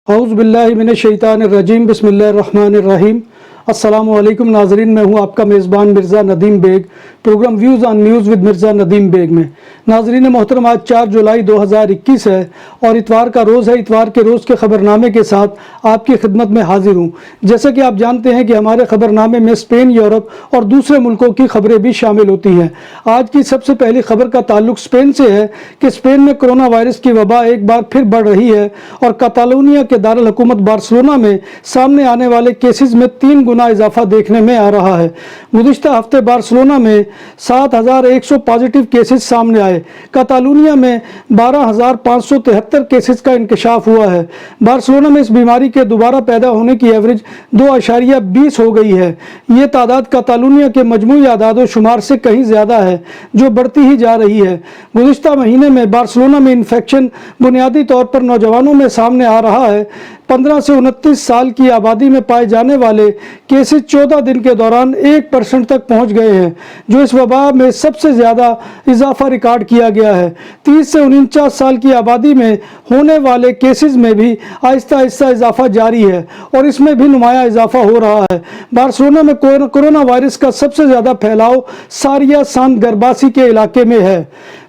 اعوذ باللہ من الشیطان الرجیم بسم اللہ الرحمن الرحیم۔ السلام علیکم ناظرین، میں ہوں آپ کا میزبان Mirza Nadeem Baig, programme views on news with Mirza Nadeem Baig میں۔ ناظرین محترم، آج 4 جولائی 2021 ہے اور اتوار کا روز ہے۔ اتوار کے روز کے خبرنامے کے ساتھ آپ کی خدمت میں حاضر ہوں۔ جیسا کہ آپ جانتے ہیں کہ ہمارے خبرنامے میں اسپین، یورپ اور دوسرے ملکوں کی خبریں بھی شامل ہوتی ہیں۔ آج کی سب سے پہلی خبر کا تعلق اسپین سے ہے کہ اسپین میں کرونا وائرس کی وبا ایک بار پھر بڑھ رہی ہے اور کاتالونیا کے دارالحکومت بارسلونا میں سامنے آنے والے کیسز میں 3 گنا اضافہ دیکھنے میں آ رہا ہے۔ گزشتہ ہفتے بارسلونا میں 7,100 پازیٹیو کیسز سامنے آئے۔ کاتالونیا میں 12,573 کیسز کا انکشاف ہوا ہے۔ بارسلونا میں اس بیماری کے دوبارہ پیدا ہونے کی ایوریج 2.20 ہو گئی ہے۔ یہ تعداد کاتالونیا کے مجموعی اعداد و شمار سے کہیں زیادہ ہے، جو بڑھتی ہی جا رہی ہے۔ گزشتہ مہینے میں بارسلونا میں انفیکشن بنیادی طور پر نوجوانوں میں سامنے آ رہا ہے۔ 15 سے 29 سال کی آبادی میں پائے جانے والے کیسز 14 دن کے دوران 1% تک پہنچ گئے ہیں، جو اس وبا میں سب سے زیادہ اضافہ ریکارڈ کیا گیا ہے۔ 30 سے 49 سال کی آبادی میں ہونے والے کیسز میں بھی آہستہ آہستہ اضافہ جاری ہے اور اس میں بھی نمایاں اضافہ ہو رہا ہے۔ بارسلونا میں کرونا وائرس کا سب سے زیادہ پھیلاؤ ساریا سان گرباسی کے علاقے میں ہے۔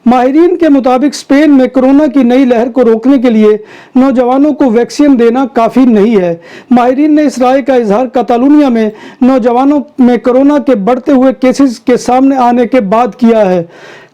ماہرین کے مطابق اسپین میں کرونا کی نئی لہر کو روکنے کے لیے نوجوانوں کو ویکسین دینا کافی نہیں ہے۔ ماہرین نے اس رائے کا اظہار کاتالونیا میں نوجوانوں میں کرونا کے بڑھتے ہوئے کیسز کے سامنے آنے کے بعد کیا ہے۔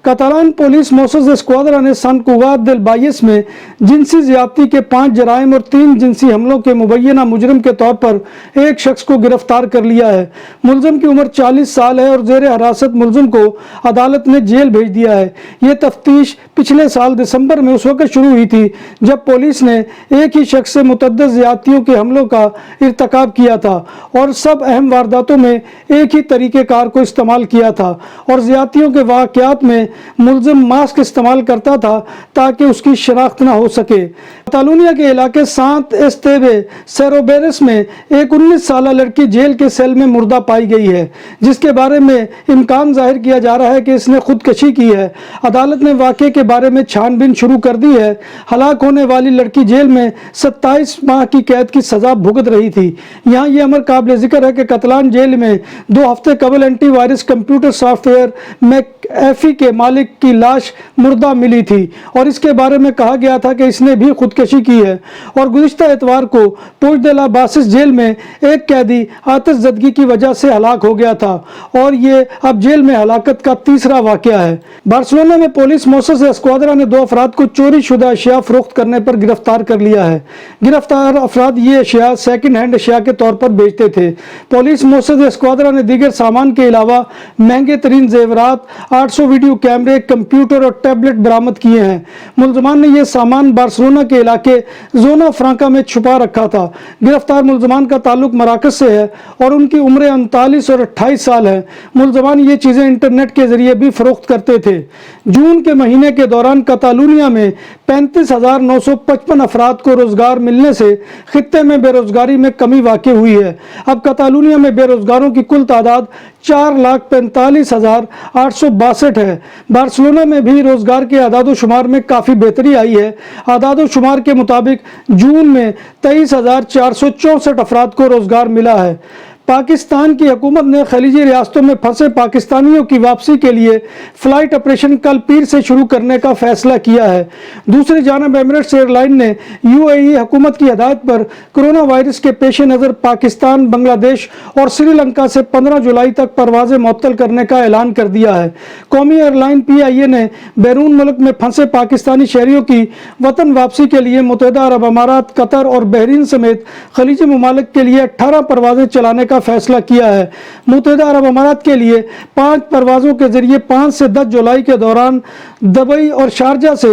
کاتالان پولیس موسس اسکواڈرا نے سان کوگات دل بائیس میں جنسی زیادتی کے 5 جرائم اور 3 جنسی حملوں کے مبینہ مجرم کے طور پر ایک شخص کو گرفتار کر لیا ہے۔ ملزم کی عمر 40 سال ہے اور زیر حراست ملزم کو عدالت نے جیل بھیج دیا ہے۔ یہ تفتیش پچھلے سال دسمبر میں اس وقت شروع ہوئی تھی جب پولیس نے ایک ہی شخص سے متعدد زیادتیوں کے حملوں کا ارتکاب کیا تھا اور سب اہم وارداتوں میں ایک ہی طریقہ کار کو استعمال کیا تھا، اور زیادتیوں کے واقعات میں ملزم ماسک استعمال کرتا تھا تاکہ اس کی شناخت نہ ہو سکے۔ کاتالونیا کے علاقے سانت ایسٹیبے سیروبیرس میں ایک 19 سالہ لڑکی جیل کے سیل میں مردہ پائی گئی ہے، جس کے بارے میں امکان ظاہر کیا جا رہا ہے کہ اس نے خودکشی کی ہے۔ عدالت نے واقعے کے بارے میں چھان بین شروع کر دی ہے۔ ہلاک ہونے والی لڑکی جیل میں 27 ماہ کی قید کی سزا بھگت رہی تھی۔ یہاں یہ امر قابل ذکر ہے کہ کاتالان جیل میں 2 ہفتے قبل anti virus computer software McAfee کے مالک کی لاش مردہ ملی تھی اور اس کے بارے میں کہا گیا تھا کہ اس نے بھی خودکشی کی ہے۔ اور گزشتہ اتوار کو پوچھ دے لا باسس جیل میں ایک قیدی آتش زدگی کی وجہ سے ہلاک ہو گیا تھا اور یہ اب جیل میں ہلاکت کا تیسرا واقعہ ہے۔ بارسلونا میں پولیس موسس اسکواڈرا نے 2 افراد کو چوری شدہ اشیاء فروخت کرنے پر گرفتار کر لیا ہے۔ گرفتار افراد یہ اشیاء سیکنڈ ہینڈ اشیاء کے طور پر بیچتے تھے۔ پولیس موسس اسکواڈرا نے دیگر سامان کے علاوہ مہنگے ترین زیورات، 800 ویڈیو کیمرے، کمپیوٹر اور ٹیبلٹ برآمد کیے ہیں۔ ملزمان نے یہ سامان بارسلونا کے علاقے زونا فرانکا میں چھپا رکھا تھا۔ گرفتار ملزمان کا تعلق مراکش سے ہے اور ان کی عمریں 39 اور 28 سال ہے۔ ملزمان یہ چیزیں انٹرنیٹ کے ذریعے بھی فروخت کرتے تھے۔ جون کے مہینے کے دوران کاتالونیا میں 35,955 افراد کو روزگار ملنے سے خطے میں بے روزگاری میں کمی واقع ہوئی ہے۔ اب کاتالونیا میں بے روزگاروں کی کل تعداد 4,45,862 ہے۔ بارسلونا میں بھی روزگار کے اعداد و شمار میں کافی بہتری آئی ہے۔ اعداد و شمار کے مطابق جون میں 23,464 افراد کو روزگار ملا ہے۔ پاکستان کی حکومت نے خلیجی ریاستوں میں پھنسے پاکستانیوں کی واپسی کے لیے فلائٹ آپریشن کل پیر سے شروع کرنے کا فیصلہ کیا ہے۔ دوسری جانب ایمریٹس ایئر لائن نے UAE حکومت کی ہدایت پر کرونا وائرس کے پیش نظر پاکستان، بنگلہ دیش اور سری لنکا سے 15 جولائی تک پروازیں معطل کرنے کا اعلان کر دیا ہے۔ قومی ایئر لائن PIA نے بیرون ملک میں پھنسے پاکستانی شہریوں کی وطن واپسی کے لیے متحدہ عرب امارات، قطر اور بحرین سمیت خلیجی ممالک کے لیے 18 پروازیں چلانے کا فیصلہ کیا ہے۔ متحدہ عرب امارات کے لیے 5 پروازوں کے ذریعے 5 سے 10 جولائی کے دوران دبئی اور شارجہ سے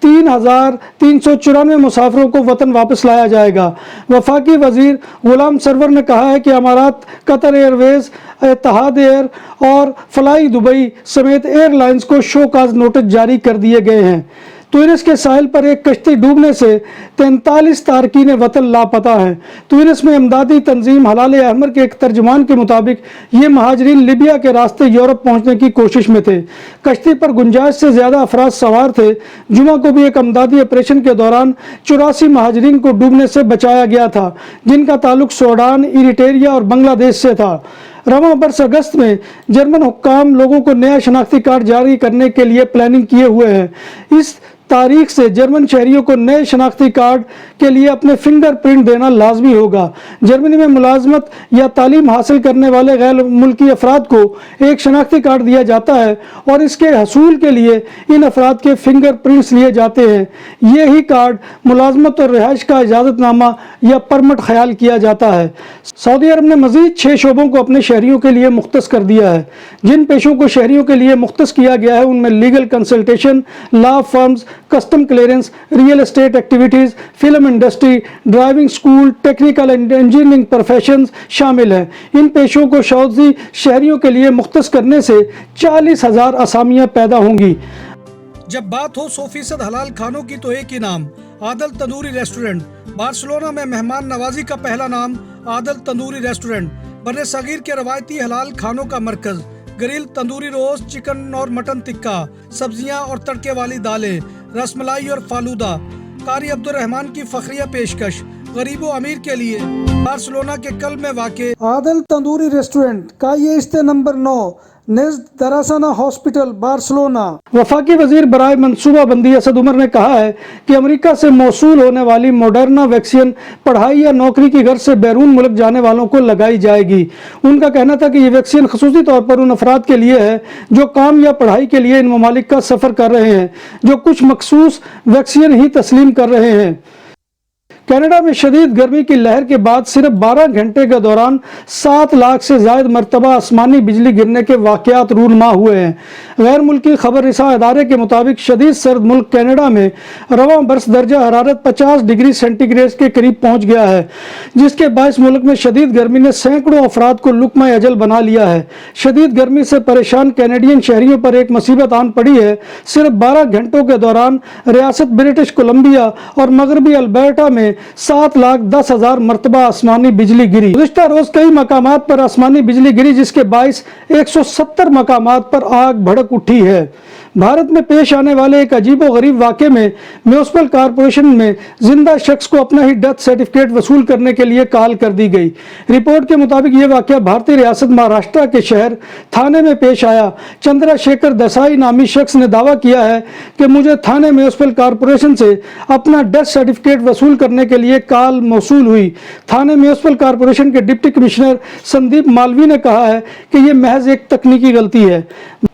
3,394 مسافروں کو وطن واپس لایا جائے گا۔ وفاقی وزیر غلام سرور نے کہا ہے کہ امارات، قطر ایئر ویز، اتحاد ایئر اور فلائی دبئی سمیت ایئر لائنز کو شو کاز نوٹس جاری کر دیے گئے ہیں۔ تونس کے ساحل پر ایک کشتی ڈوبنے سے 43 تارکین وطن لاپتہ ہیں۔ تونس میں امدادی تنظیم ہلال احمر کے ایک ترجمان کے مطابق یہ مہاجرین لیبیا کے راستے یورپ پہنچنے کی کوشش میں تھے۔ کشتی پر گنجائش سے زیادہ افراد سوار تھے۔ جمعہ کو بھی ایک امدادی آپریشن کے دوران 84 مہاجرین کو ڈوبنے سے بچایا گیا تھا، جن کا تعلق سوڈان، ایریٹریا اور بنگلہ دیش سے تھا۔ رواں برس اگست میں جرمن حکام لوگوں کو نیا شناختی کارڈ جاری کرنے کے لیے پلاننگ کیے ہوئے ہیں۔ اس تاریخ سے جرمن شہریوں کو نئے شناختی کارڈ کے لیے اپنے فنگر پرنٹ دینا لازمی ہوگا۔ جرمنی میں ملازمت یا تعلیم حاصل کرنے والے غیر ملکی افراد کو ایک شناختی کارڈ دیا جاتا ہے اور اس کے حصول کے لیے ان افراد کے فنگر پرنٹس لیے جاتے ہیں۔ یہی کارڈ ملازمت اور رہائش کا اجازت نامہ یا پرمٹ خیال کیا جاتا ہے۔ سعودی عرب نے مزید 6 شعبوں کو اپنے شہریوں کے لیے مختص کر دیا ہے۔ جن پیشوں کو شہریوں کے لیے مختص کیا گیا ہے ان میں legal consultation, law firms, custom clearance, real estate activities, film industry, driving school, technical and engineering professions شامل ہیں۔ ان پیشوں کو سعودی شہریوں کے لیے مختص کرنے سے 40,000 اسامیاں پیدا ہوں گی۔ جب بات ہو 100% حلال کھانوں کی تو ایک ہی نام، عادل تندوری ریسٹورنٹ۔ بارسلونا میں مہمان نوازی کا پہلا نام عادل تندوری ریسٹورنٹ، بر صغیر کے روایتی حلال کھانوں کا مرکز۔ گرل تندوری روسٹ، چکن اور مٹن ٹکا، سبزیاں اور تڑکے والی دالیں، رس ملائی اور فالودہ۔ قاری عبدالرحمن کی فخریہ پیشکش، غریب و امیر کے لیے۔ بارسلونا کے قلب میں واقع عادل تندوری ریسٹورنٹ کا یہ استے نمبر 9 نزد دراسانہ ہاسپٹل، بارسلونا۔ وفاقی وزیر برائے منصوبہ بندی اسد عمر نے کہا ہے کہ امریکہ سے موصول ہونے والی موڈرنا ویکسین پڑھائی یا نوکری کی غرض سے بیرون ملک جانے والوں کو لگائی جائے گی۔ ان کا کہنا تھا کہ یہ ویکسین خصوصی طور پر ان افراد کے لیے ہے جو کام یا پڑھائی کے لیے ان ممالک کا سفر کر رہے ہیں، جو کچھ مخصوص ویکسین ہی تسلیم کر رہے ہیں۔ کینیڈا میں شدید گرمی کی لہر کے بعد صرف 12 گھنٹے کے دوران 7 لاکھ سے زائد مرتبہ آسمانی بجلی گرنے کے واقعات رونما ہوئے ہیں۔ غیر ملکی خبر رساں ادارے کے مطابق شدید سرد ملک کینیڈا میں رواں برس درجہ حرارت 50 ڈگری سینٹی گریڈ کے قریب پہنچ گیا ہے، جس کے باعث ملک میں شدید گرمی نے سینکڑوں افراد کو لقمہ اجل بنا لیا ہے۔ شدید گرمی سے پریشان کینیڈین شہریوں پر ایک مصیبت آن پڑی ہے۔ صرف 12 گھنٹوں کے دوران ریاست برٹش کولمبیا اور مغربی البرٹا میں 7,10,000 مرتبہ آسمانی بجلی گری۔ گزشتہ روز کئی مقامات پر آسمانی بجلی گری، جس کے باعث 170 مقامات پر آگ بھڑک اٹھی ہے۔ بھارت میں پیش آنے والے ایک عجیب و غریب واقعے میں میونسپل کارپوریشن میں زندہ شخص کو اپنا ہی ڈیتھ سرٹیفکیٹ وصول کرنے کے لیے کال کر دی گئی۔ رپورٹ کے مطابق یہ واقعہ بھارتی ریاست مہاراشٹرا کے شہر تھانے میں پیش آیا۔ چندرا شیکھر دسائی نامی شخص نے دعویٰ کیا ہے کہ مجھے تھانے میونسپل کارپوریشن سے اپنا ڈیتھ سرٹیفکیٹ وصول کرنے کے لیے کال موصول ہوئی۔ تھانے میونسپل کارپوریشن کے ڈپٹی کمشنر سندیپ مالوی نے کہا ہے کہ یہ محض ایک تکنیکی غلطی ہے۔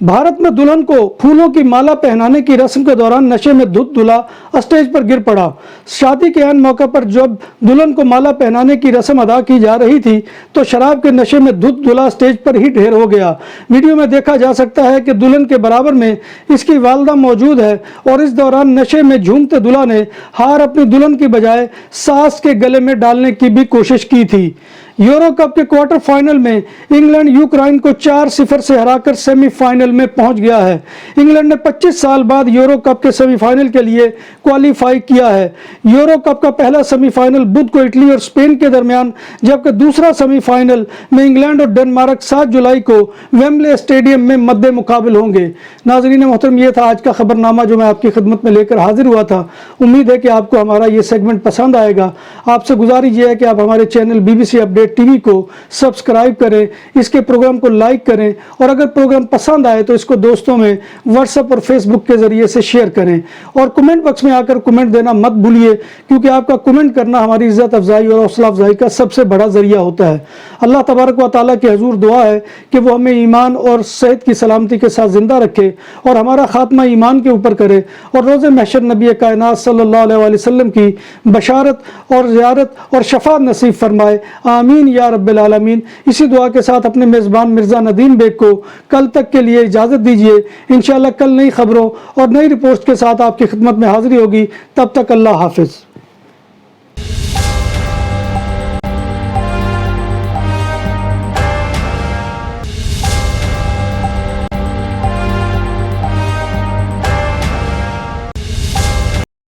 بھارت میں دلہن کو پھولوں کی مالا پہنانے کی رسم کے دوران نشے میں دھت دلہا اسٹیج پر گر پڑا۔ شادی کے عین موقع پر جب دلہن کو مالا پہنانے کی رسم ادا کی جا رہی تھی تو شراب کے نشے میں دھت دلہا اسٹیج پر ہی ڈھیر ہو گیا۔ ویڈیو میں دیکھا جا سکتا ہے کہ دلہن کے برابر میں اس کی والدہ موجود ہے اور اس دوران نشے میں جھومتے دلہا نے ہار اپنی دلہن کی بجائے ساس کے گلے میں ڈالنے کی بھی کوشش کی تھی۔ یورو کپ کے کوارٹر فائنل میں انگلینڈ یوکرائن کو 4-0 سے ہرا کر سیمی فائنل میں پہنچ گیا ہے۔ انگلینڈ نے 25 سال بعد یورو کپ کے سیمی فائنل کے لیے کوالیفائی کیا ہے۔ یورو کپ کا پہلا سیمی فائنل بدھ کو اٹلی اور اسپین کے درمیان، جبکہ دوسرا سیمی فائنل میں انگلینڈ اور ڈنمارک 7 جولائی کو ویمبلے اسٹیڈیم میں مد مقابل ہوں گے۔ ناظرین محترم، یہ تھا آج کا خبر نامہ جو میں آپ کی خدمت میں لے کر حاضر ہوا تھا۔ امید ہے کہ آپ کو ہمارا یہ سیگمنٹ پسند آئے گا۔ آپ سے گزارش یہ ہے کہ آپ ہمارے channel BBC update T V کو سبسکرائب کریں، اس کے پروگرام کو لائک کریں اور اگر پروگرام پسند آئے تو اس کو دوستوں میں واٹس ایپ اور فیس بک کے ذریعے سے شیئر کریں اور کمنٹ باکس میں آ کر کمنٹ دینا مت بھولیے، کیونکہ آپ کا کمنٹ کرنا ہماری عزت افزائی اور حوصلہ افزائی کا سب سے بڑا ذریعہ ہوتا ہے۔ اللہ تبارک و تعالیٰ کے حضور دعا ہے کہ وہ ہمیں ایمان اور صحت کی سلامتی کے ساتھ زندہ رکھے اور ہمارا خاتمہ ایمان کے اوپر کرے اور روز محشر نبی کائنات صلی اللہ علیہ وسلم کی بشارت اور زیارت اور شفاعت نصیب فرمائے، آمین یا رب العالمین۔ اسی دعا کے ساتھ اپنے میزبان مرزا ندیم بیگ کو کل تک کے لیے اجازت دیجیے۔ انشاءاللہ کل نئی خبروں اور نئی رپورٹس کے ساتھ آپ کی خدمت میں حاضری ہوگی۔ تب تک اللہ حافظ۔